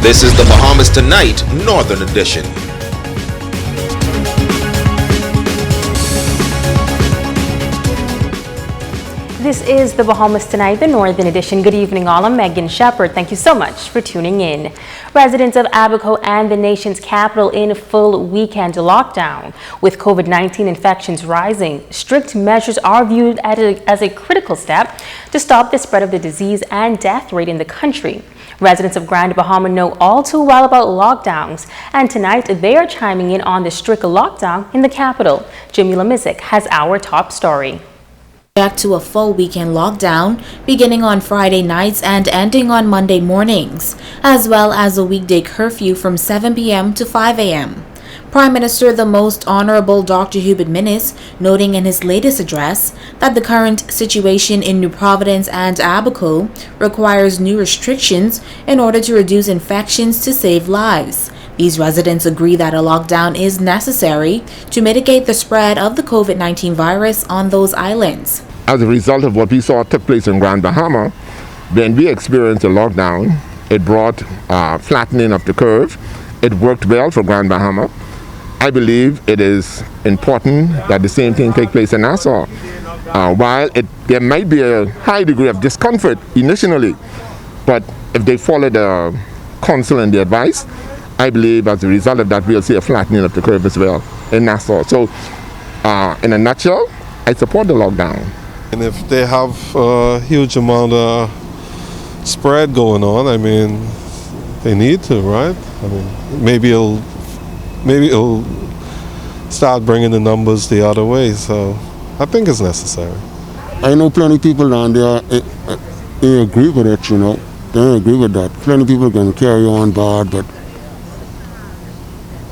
This is the Bahamas Tonight, Northern Edition. This is the Bahamas Tonight, the Northern Edition. Good evening, all. I'm Megan Shepard. Thank you so much for tuning in. Residents of Abaco and the nation's capital in full weekend lockdown. With COVID-19 infections rising, strict measures are viewed as a critical step to stop the spread of the disease and death rate in the country. Residents of Grand Bahama know all too well about lockdowns, and tonight they are chiming in on the strict lockdown in the capital. Jimmy Lamizik has our top story. Back to a full weekend lockdown beginning on Friday nights and ending on Monday mornings, as well as a weekday curfew from 7 p.m. to 5 a.m. Prime Minister the Most Honorable Dr. Hubert Minnis noting in his latest address that the current situation in New Providence and Abaco requires new restrictions in order to reduce infections to save lives. These residents agree that a lockdown is necessary to mitigate the spread of the COVID-19 virus on those islands. As a result of what we saw took place in Grand Bahama, when we experienced a lockdown, it brought flattening of the curve. It worked well for Grand Bahama. I believe it is important that the same thing take place in Nassau. While there might be a high degree of discomfort initially, but if they follow the counsel and the advice, I believe as a result of that we'll see a flattening of the curve as well in Nassau. So in a nutshell, I support the lockdown. And if they have a huge amount of spread going on, I mean, they need to, right? I mean, maybe it'll start bringing the numbers the other way. So I think it's necessary. I know plenty of people down there, they agree with it, you know. They agree with that. Plenty of people can carry on bad, but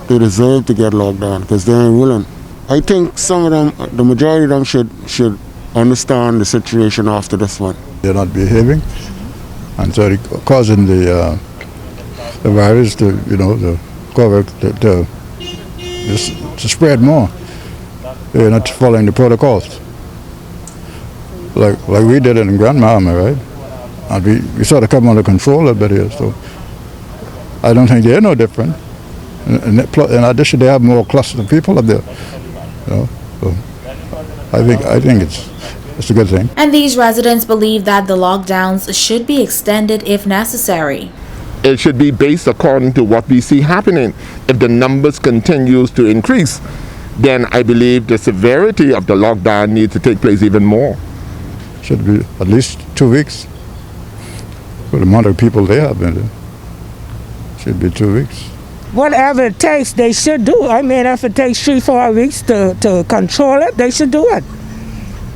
they deserve to get locked down because they ain't willing. I think some of them, the majority of them should understand the situation after this one. They're not behaving, and so they're causing the virus to, you know, the COVID to spread more. They're not following the protocols like we did it in Grand Bahama, right? And we sort of come under control a little bit here, so I don't think they're no different. In addition, they have more clusters of people up there. You know, so I think it's a good thing. And these residents believe that the lockdowns should be extended if necessary. It should be based according to what we see happening. If the numbers continues to increase, then I believe the severity of the lockdown needs to take place even more. Should be at least 2 weeks. For the amount of people they have in there, should be 2 weeks. Whatever it takes, they should do. I mean, if it takes 3-4 weeks to control it, they should do it.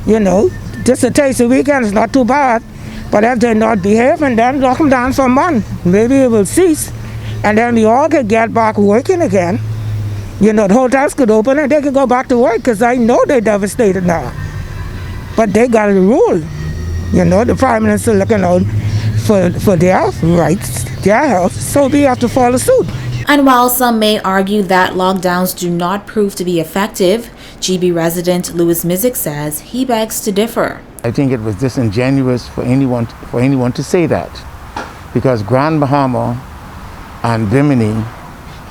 You know, just a taste of weekend is not too bad. But if they're not behaving, then lock them down for a month. Maybe it will cease. And then we all could get back working again. You know, the hotels could open and they could go back to work because I know they're devastated now. But they got a rule. You know, the Prime Minister looking out for their rights, their health, so we have to follow suit. And while some may argue that lockdowns do not prove to be effective, GB resident Louis Mizik says he begs to differ. I think it was disingenuous for anyone to say that, because Grand Bahama and Bimini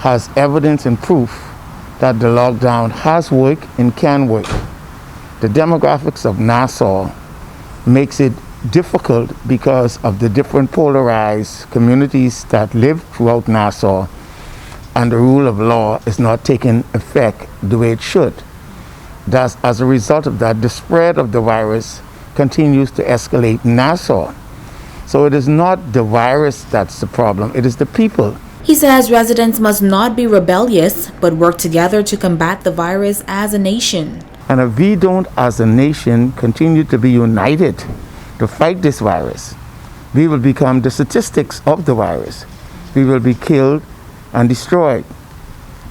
has evidence and proof that the lockdown has worked and can work. The demographics of Nassau makes it difficult because of the different polarized communities that live throughout Nassau, and the rule of law is not taking effect the way it should. Thus, as a result of that, the spread of the virus continues to escalate in Nassau. So it is not the virus that's the problem, it is the people. He says residents must not be rebellious, but work together to combat the virus as a nation. And if we don't, as a nation, continue to be united to fight this virus, we will become the statistics of the virus. We will be killed and destroyed.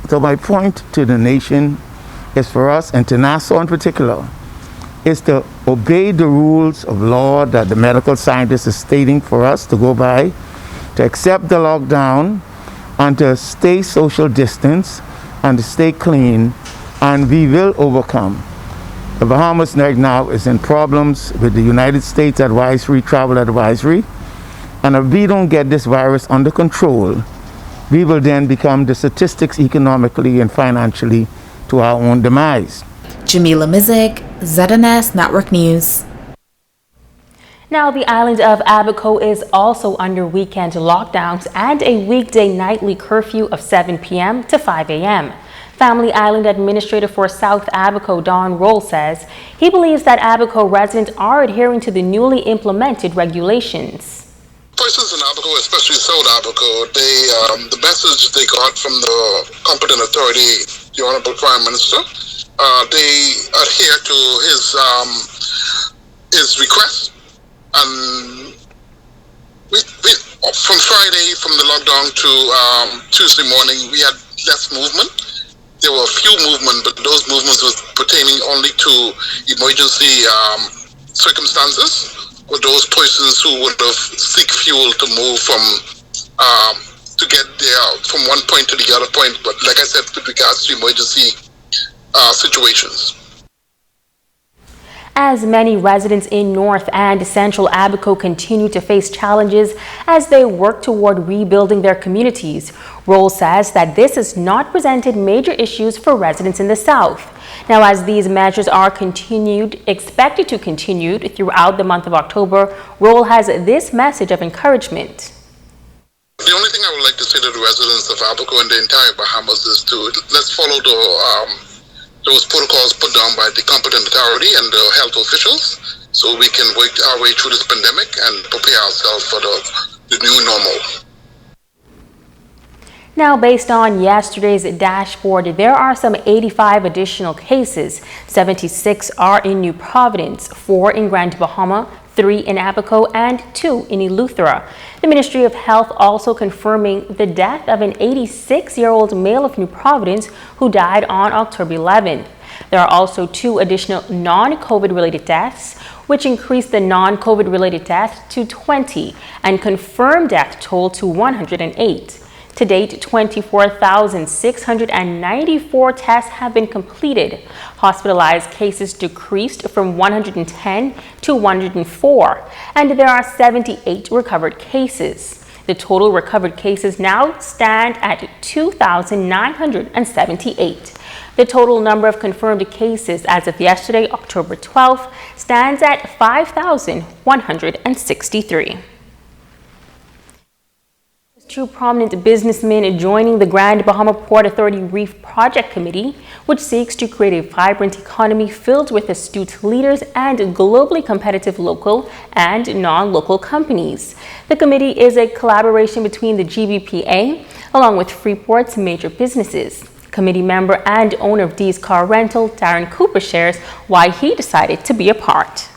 So my point to the nation is for us, and to Nassau in particular, is to obey the rules of law that the medical scientists are stating for us to go by, to accept the lockdown, and to stay social distance, and to stay clean, and we will overcome. The Bahamas right now is in problems with the United States advisory, travel advisory, and if we don't get this virus under control, we will then become the statistics economically and financially to our own demise. Jamila Mizik, ZNS Network News. Now, the island of Abaco is also under weekend lockdowns and a weekday nightly curfew of 7 p.m. to 5 a.m. Family Island Administrator for South Abaco, Don Roll, says he believes that Abaco residents are adhering to the newly implemented regulations. Persons in Abaco, especially South Abaco, the message they got from the competent authority, the Honorable Prime Minister, they adhere to his request. And from Friday, from the lockdown to Tuesday morning, we had less movement. There were a few movements, but those movements were pertaining only to emergency circumstances, with those persons who would have seek fuel to move to get there from one point to the other point. But like I said, with regards to emergency situations. As many residents in North and Central Abaco continue to face challenges as they work toward rebuilding their communities, Roll says that this has not presented major issues for residents in the South. Now, as these measures are expected to continue throughout the month of October, Roll has this message of encouragement. The only thing I would like to say to the residents of Abaco and the entire Bahamas is let's follow those protocols put down by the competent authority and the health officials, so we can work our way through this pandemic and prepare ourselves for the new normal. Now, based on yesterday's dashboard, there are some 85 additional cases. 76 are in New Providence, 4 in Grand Bahama, 3 in Abaco, and 2 in Eleuthera. The Ministry of Health also confirming the death of an 86-year-old male of New Providence who died on October 11th. There are also 2 additional non-COVID related deaths, which increased the non-COVID related death to 20 and confirmed death toll to 108. To date, 24,694 tests have been completed. Hospitalized cases decreased from 110 to 104, and there are 78 recovered cases. The total recovered cases now stand at 2,978. The total number of confirmed cases as of yesterday, October 12th, stands at 5,163. 2 prominent businessmen joining the Grand Bahama Port Authority Reef Project Committee, which seeks to create a vibrant economy filled with astute leaders and globally competitive local and non-local companies. The committee is a collaboration between the GBPA along with Freeport's major businesses. Committee member and owner of D's Car Rental, Darren Cooper, shares why he decided to be a part.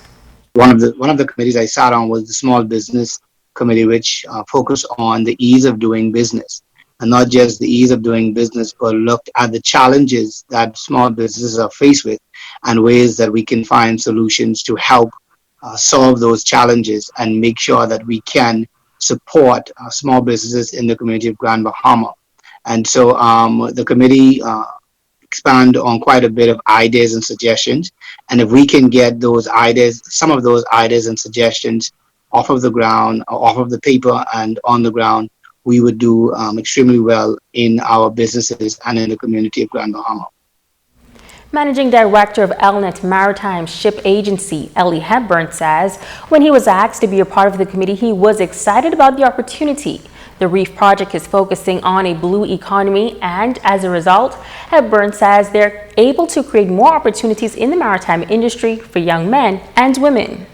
One of the committees I sat on was the Small Business Committee, which focused on the ease of doing business, and not just the ease of doing business, but looked at the challenges that small businesses are faced with and ways that we can find solutions to help solve those challenges and make sure that we can support small businesses in the community of Grand Bahama. And so the committee expand on quite a bit of ideas and suggestions, and if we can get those ideas, some of those ideas and suggestions off of the ground, off of the paper and on the ground, we would do extremely well in our businesses and in the community of Grand Bahama. Managing Director of Elnet Maritime Ship Agency, Ellie Hepburn, says when he was asked to be a part of the committee, he was excited about the opportunity. The Reef Project is focusing on a blue economy, and as a result, Hepburn says they're able to create more opportunities in the maritime industry for young men and women.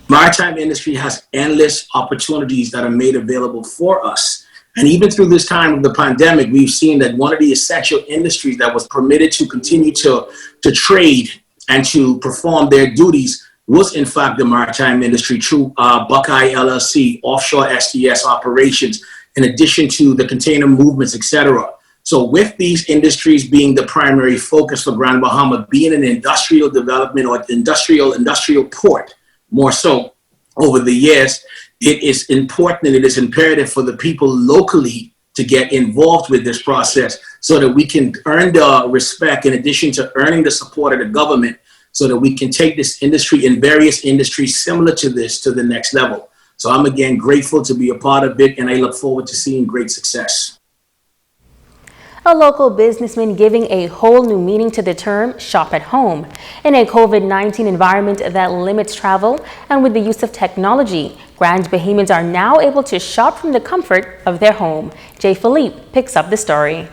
Maritime industry has endless opportunities that are made available for us. And even through this time of the pandemic, we've seen that one of the essential industries that was permitted to continue to trade and to perform their duties was in fact the maritime industry through Buckeye LLC, offshore STS operations, in addition to the container movements, etc. So with these industries being the primary focus for Grand Bahama, being an industrial development or industrial port, more so over the years, it is important and it is imperative for the people locally to get involved with this process so that we can earn the respect in addition to earning the support of the government, so that we can take this industry and various industries similar to this to the next level. So I'm again grateful to be a part of it, and I look forward to seeing great success. A local businessman giving a whole new meaning to the term shop at home. In a COVID-19 environment that limits travel and with the use of technology, Grand Bahamians are now able to shop from the comfort of their home. Jay Philippe picks up the story.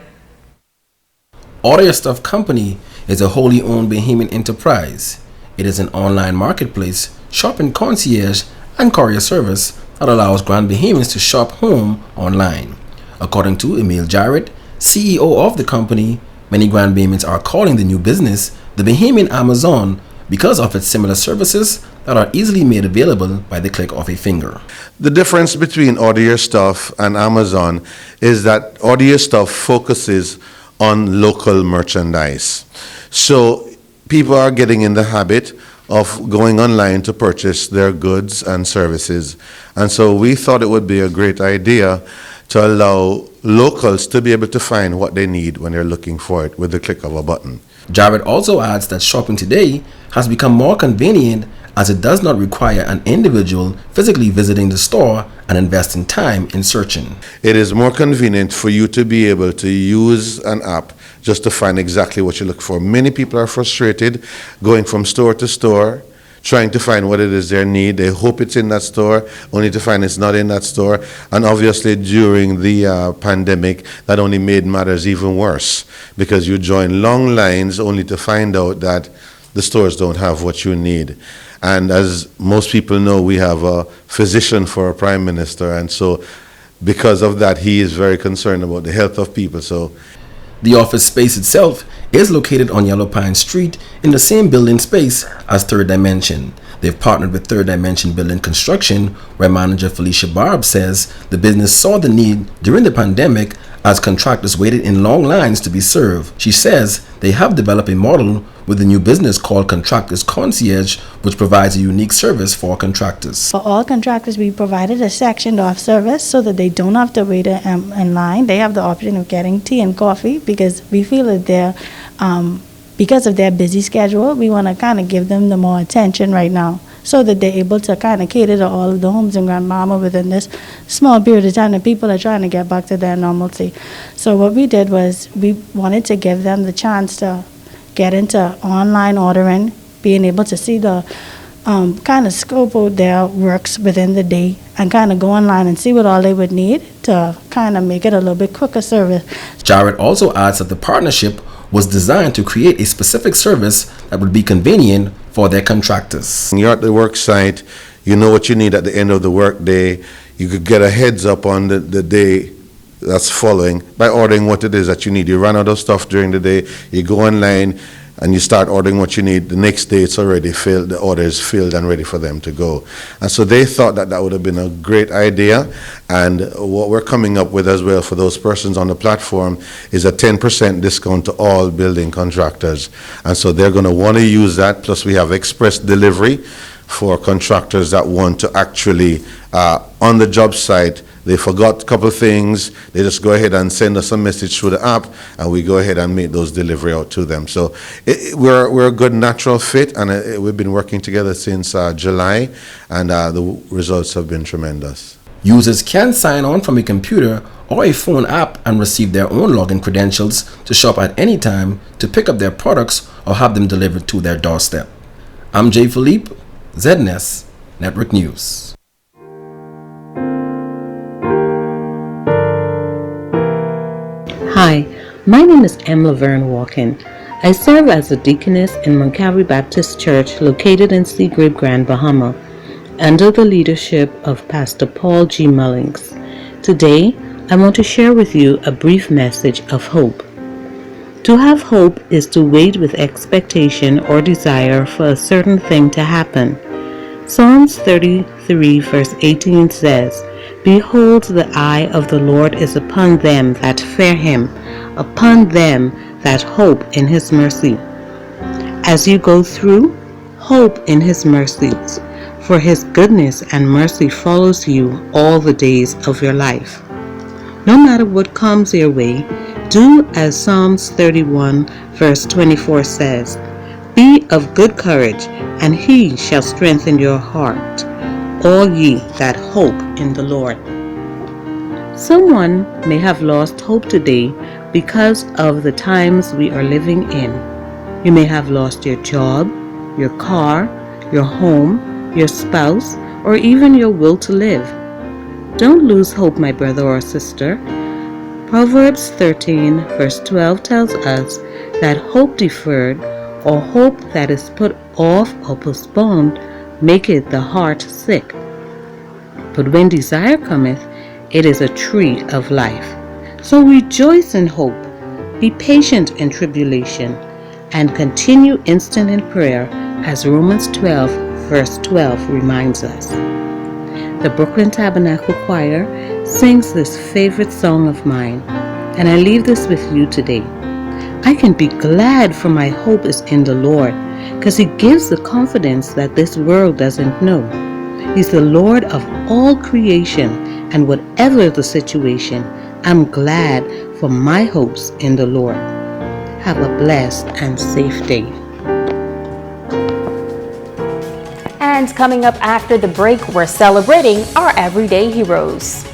Order Your Stuff Company is a wholly owned Bahamian enterprise. It is an online marketplace, shopping concierge, and courier service that allows Grand Bahamians to shop home online. According to Emil Jarrett, CEO of the company, many Grand Bahamians are calling the new business the Bahamian Amazon because of its similar services that are easily made available by the click of a finger. The difference between Order Your Stuff and Amazon is that Order Your Stuff focuses on local merchandise. So people are getting in the habit of going online to purchase their goods and services. And so we thought it would be a great idea to allow locals to be able to find what they need when they're looking for it with the click of a button. Jarrett also adds that shopping today has become more convenient as it does not require an individual physically visiting the store and investing time in searching. It is more convenient for you to be able to use an app just to find exactly what you look for. Many people are frustrated going from store to store, trying to find what it is they need. They hope it's in that store, only to find it's not in that store. And obviously during the pandemic, that only made matters even worse because you join long lines only to find out that the stores don't have what you need. And as most people know, we have a physician for a prime minister, and so because of that, he is very concerned about the health of people. So the office space itself is located on Yellow Pine Street in the same building space as Third Dimension. They've partnered with Third Dimension Building Construction, where manager Felicia Barb says the business saw the need during the pandemic as contractors waited in long lines to be served. She says they have developed a model with a new business called Contractors Concierge, which provides a unique service for contractors. For all contractors, we provided a sectioned off service so that they don't have to wait in line. They have the option of getting tea and coffee because we feel that they're because of their busy schedule, we want to kind of give them the more attention right now so that they're able to kind of cater to all of the homes in Grand Bahama within this small period of time that people are trying to get back to their normalcy. So what we did was we wanted to give them the chance to get into online ordering, being able to see the kind of scope of their works within the day and kind of go online and see what all they would need to kind of make it a little bit quicker service. Jarrett also adds that the partnership was designed to create a specific service that would be convenient for their contractors. You're at the work site, you know what you need at the end of the work day. You could get a heads up on the day that's following by ordering what it is that you need. You run out of stuff during the day, you go online and you start ordering what you need. The next day it's already filled, the order is filled and ready for them to go. And so they thought that that would have been a great idea, and what we're coming up with as well for those persons on the platform is a 10% discount to all building contractors. And so they're going to want to use that, plus we have express delivery for contractors that want to actually, on the job site, they forgot a couple of things, they just go ahead and send us a message through the app and we go ahead and make those delivery out to them. So we're a good natural fit, and we've been working together since July, and the results have been tremendous. Users can sign on from a computer or a phone app and receive their own login credentials to shop at any time, to pick up their products or have them delivered to their doorstep. I'm Jay Philippe, ZNS Network News. Hi, my name is M. Laverne Walken. I serve as a deaconess in Montgomery Baptist Church located in Seagrape, Grand Bahama, under the leadership of Pastor Paul G. Mullings. Today, I want to share with you a brief message of hope. To have hope is to wait with expectation or desire for a certain thing to happen. Psalms 33 verse 18 says, "Behold, the eye of the Lord is upon them that fear him, upon them that hope in his mercy." As you go through, hope in his mercies, for his goodness and mercy follows you all the days of your life. No matter what comes your way, do as Psalms 31 verse 24 says, "Be of good courage, and he shall strengthen your heart, all ye that hope in the Lord." Someone may have lost hope today because of the times we are living in. You may have lost your job, your car, your home, your spouse, or even your will to live. Don't lose hope, my brother or sister. Proverbs 13 verse 12 tells us that hope deferred, or hope that is put off or postponed, maketh the heart sick. But when desire cometh, it is a tree of life. So rejoice in hope, be patient in tribulation, and continue instant in prayer, as Romans 12 verse 12 reminds us. The Brooklyn Tabernacle Choir sings this favorite song of mine, and I leave this with you today. I can be glad, for my hope is in the Lord, because He gives the confidence that this world doesn't know. He's the Lord of all creation, and whatever the situation, I'm glad, for my hope's in the Lord. Have a blessed and safe day. And coming up after the break, we're celebrating our everyday heroes.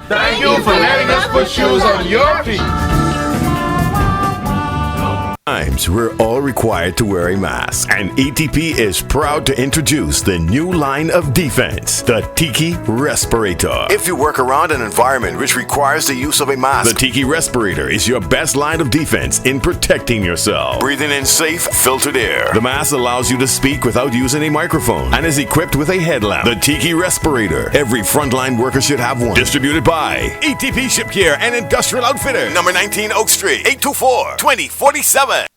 Thank you for letting us put shoes on your feet. Times we're all required to wear a mask, and ETP is proud to introduce the new line of defense, the Tiki Respirator. If you work around an environment which requires the use of a mask, the Tiki Respirator is your best line of defense in protecting yourself. Breathing in safe, filtered air. The mask allows you to speak without using a microphone and is equipped with a headlamp. The Tiki Respirator. Every frontline worker should have one. Distributed by ETP Ship Care and Industrial Outfitter. Number 19 Oak Street, 824-2047.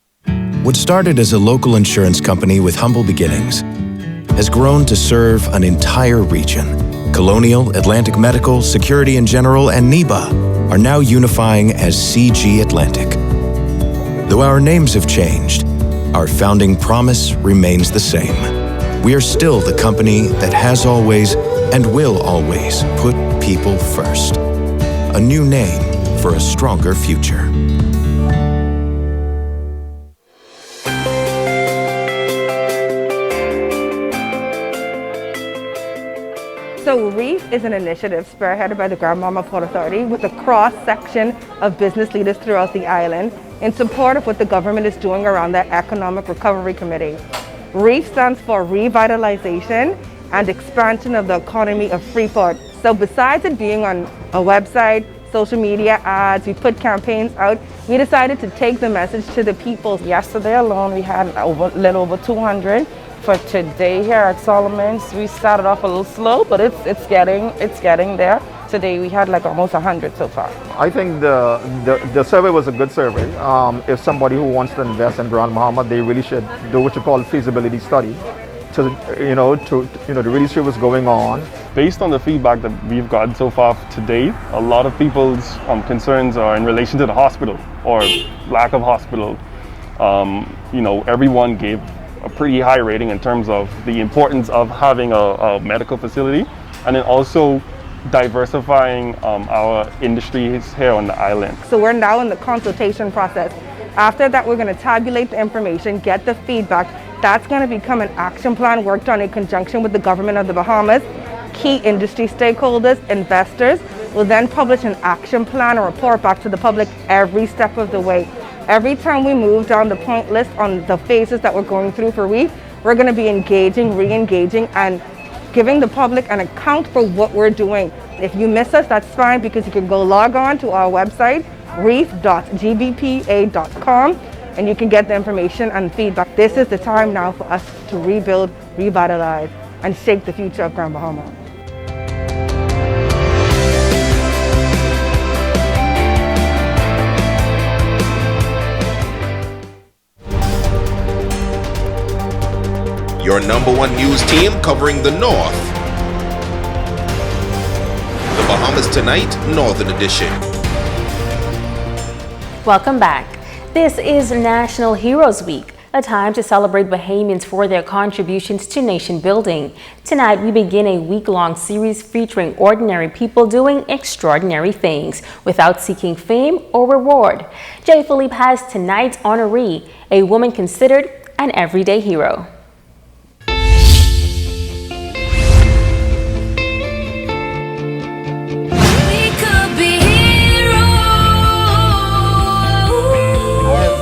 What started as a local insurance company with humble beginnings has grown to serve an entire region. Colonial, Atlantic Medical, Security in General, and NEBA are now unifying as CG Atlantic. Though our names have changed, our founding promise remains the same. We are still the company that has always and will always put people first. A new name for a stronger future. So REEF is an initiative spearheaded by the Grand Bahama Port Authority with a cross-section of business leaders throughout the island in support of what the government is doing around the Economic Recovery Committee. REEF stands for Revitalization and Expansion of the Economy of Freeport. So besides it being on a website, social media ads, we put campaigns out, we decided to take the message to the people. Yesterday alone we had a little over 200. For today here at Solomon's, we started off a little slow, but it's getting there. Today we had like almost 100 so far. I think the survey was a good survey. If somebody who wants to invest in Grand Bahama, they really should do what you call a feasibility study to really see what's going on. Based on the feedback that we've gotten so far to date, a lot of people's concerns are in relation to the hospital or lack of hospital. Everyone gave a pretty high rating in terms of the importance of having a medical facility, and then also diversifying our industries here on the island. So we're now in the consultation process. After that, we're going to tabulate the information, get the feedback. That's going to become an action plan worked on in conjunction with the government of the Bahamas, key industry stakeholders, investors. We'll then publish an action plan or report back to the public every step of the way. Every time we move down the point list on the phases that we're going through for REEF, we're going to be engaging, re-engaging, and giving the public an account for what we're doing. If you miss us, that's fine, because you can go log on to our website, reef.gbpa.com, and you can get the information and feedback. This is the time now for us to rebuild, revitalize, and shape the future of Grand Bahama. your #1 news team covering the North. The Bahamas Tonight, Northern Edition. Welcome back. This is National Heroes Week, a time to celebrate Bahamians for their contributions to nation building. Tonight, we begin a week-long series featuring ordinary people doing extraordinary things without seeking fame or reward. Jay Philippe has tonight's honoree, a woman considered an everyday hero.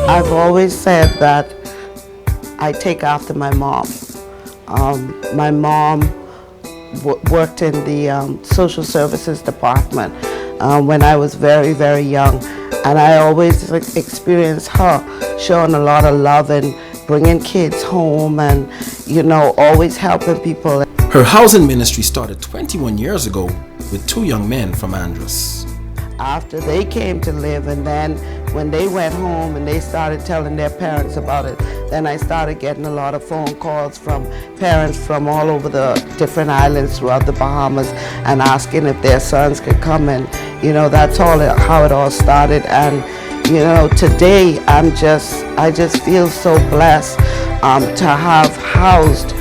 I've always said that I take after my mom. My mom worked in the social services department when I was very, very young. And I always experienced her showing a lot of love and bringing kids home and, you know, always helping people. Her housing ministry started 21 years ago with 2 young men from Andros. After they came to live, and then when they went home and they started telling their parents about it, then I started getting a lot of phone calls from parents from all over the different islands throughout the Bahamas and asking if their sons could come, and you know, that's how it all started. And you know, today I just feel so blessed to have housed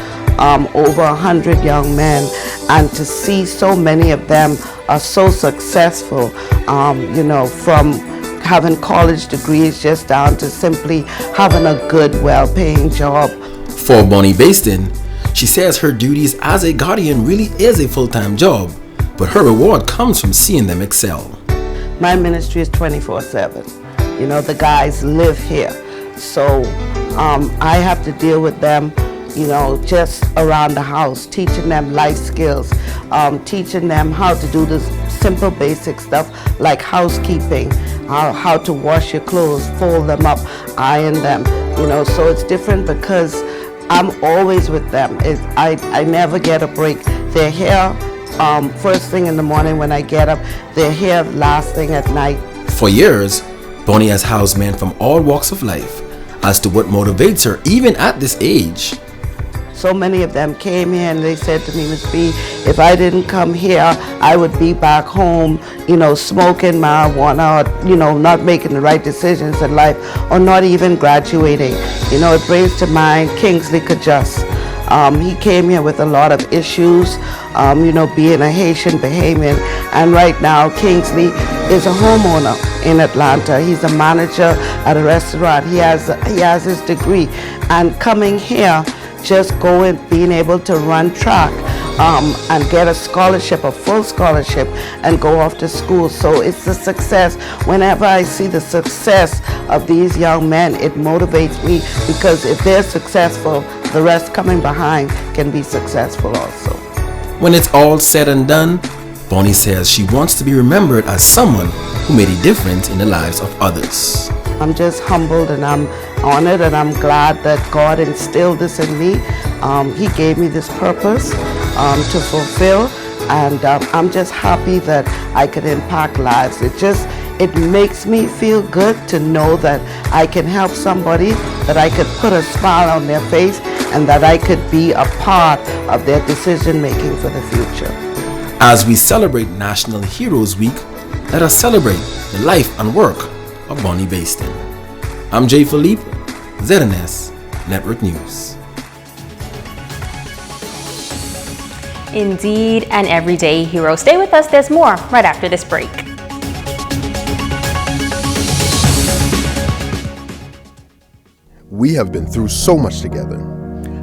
over 100 young men, and to see so many of them are so successful, you know, from having college degrees just down to simply having a good, well-paying job. For Bonnie Baston, she says her duties as a guardian really is a full-time job, but her reward comes from seeing them excel. My ministry is 24/7. You know, the guys live here, so I have to deal with them, you know, just around the house, teaching them life skills, teaching them how to do this simple basic stuff like housekeeping, how to wash your clothes, fold them up, iron them, you know. So it's different because I'm always with them. I never get a break. They're here first thing in the morning when I get up. They're here last thing at night. For years, Bonnie has housed men from all walks of life. As to what motivates her even at this age, so many of them came here and they said to me, Miss B, if I didn't come here, I would be back home, you know, smoking marijuana, or, you know, not making the right decisions in life, or not even graduating. You know, it brings to mind Kingsley Kajas. He came here with a lot of issues, you know, being a Haitian Bahamian, and right now Kingsley is a homeowner in Atlanta. He's a manager at a restaurant. He has his degree, and coming here, just going, being able to run track and get a scholarship, a full scholarship, and go off to school. So it's a success. Whenever I see the success of these young men, it motivates me, because if they're successful, the rest coming behind can be successful also. when it's all said and done, Bonnie says she wants to be remembered as someone who made a difference in the lives of others. I'm just humbled and I'm honored and I'm glad that God instilled this in me. He gave me this purpose to fulfill, and I'm just happy that I could impact lives. It makes me feel good to know that I can help somebody, that I could put a smile on their face, and that I could be a part of their decision making for the future. As we celebrate National Heroes Week, let us celebrate the life and work of Bonnie Baston. I'm Jay Philippe, ZNS Network News. Indeed, an everyday hero. Stay with us, there's more right after this break. We have been through so much together.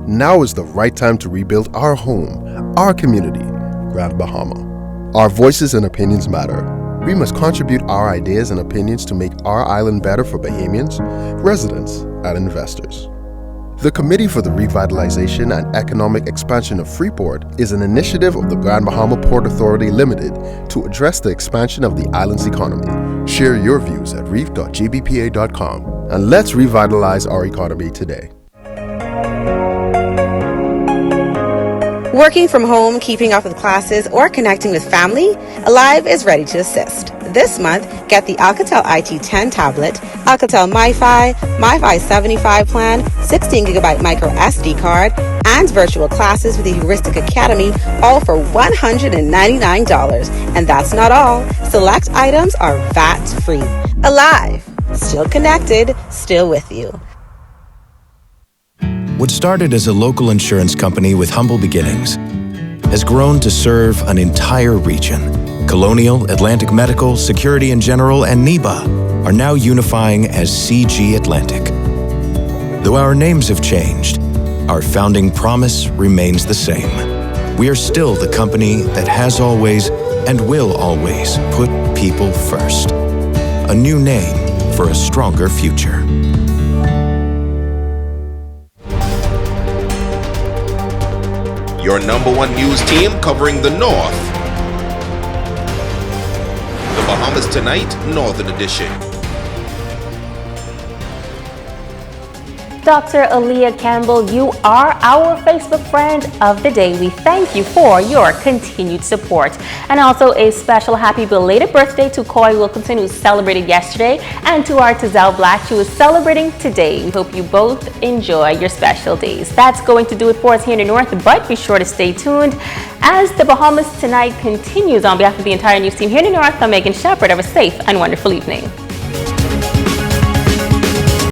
Now is the right time to rebuild our home, our community, Grand Bahama. Our voices and opinions matter. We must contribute our ideas and opinions to make our island better for Bahamians, residents, and investors. The Committee for the Revitalization and Economic Expansion of Freeport is an initiative of the Grand Bahama Port Authority Limited to address the expansion of the island's economy. Share your views at reef.gbpa.com and let's revitalize our economy today. Working from home, keeping up with classes, or connecting with family, Alive is ready to assist. This month, get the Alcatel IT10 tablet, Alcatel MiFi, MiFi 75 plan, 16GB micro SD card, and virtual classes with the Heuristic Academy, all for $199. And that's not all. Select items are VAT-free. Alive, still connected, still with you. What started as a local insurance company with humble beginnings has grown to serve an entire region. Colonial, Atlantic Medical, Security and General, and NEBA are now unifying as CG Atlantic. Though our names have changed, our founding promise remains the same. We are still the company that has always and will always put people first. A new name for a stronger future. Your number one news team covering the North. The Bahamas Tonight, Northern Edition. Dr. Aaliyah Campbell, you are our Facebook friend of the day. We thank you for your continued support. And also a special happy belated birthday to Coy Wilkinson, who celebrated yesterday, and to our Tazelle Black, who is celebrating today. We hope you both enjoy your special days. That's going to do it for us here in the North, but be sure to stay tuned as the Bahamas Tonight continues. On behalf of the entire news team here in the North, I'm Megan Shepard. Have a safe and wonderful evening.